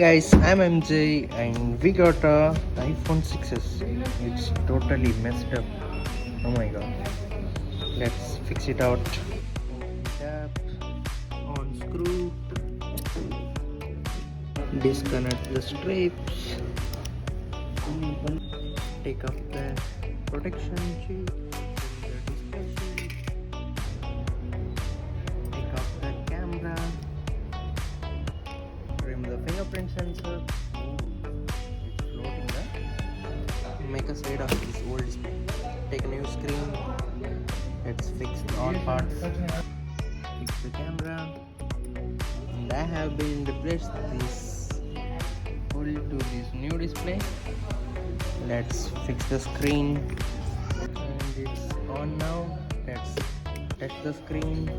Guys, I'm MJ and we got a iPhone 6s. It's totally messed up. Oh my god. Let's fix it out. Tap, unscrew, disconnect the strips, take off the protection sheet, the display sheet, take off the camera, remove the fingerprint sensor. It's floating there. Make a side of this old display. Take a new screen. Let's fix all parts. Fix the camera. And I have been replaced this full to this new display. Let's fix the screen. And it's on now. Let's touch the screen.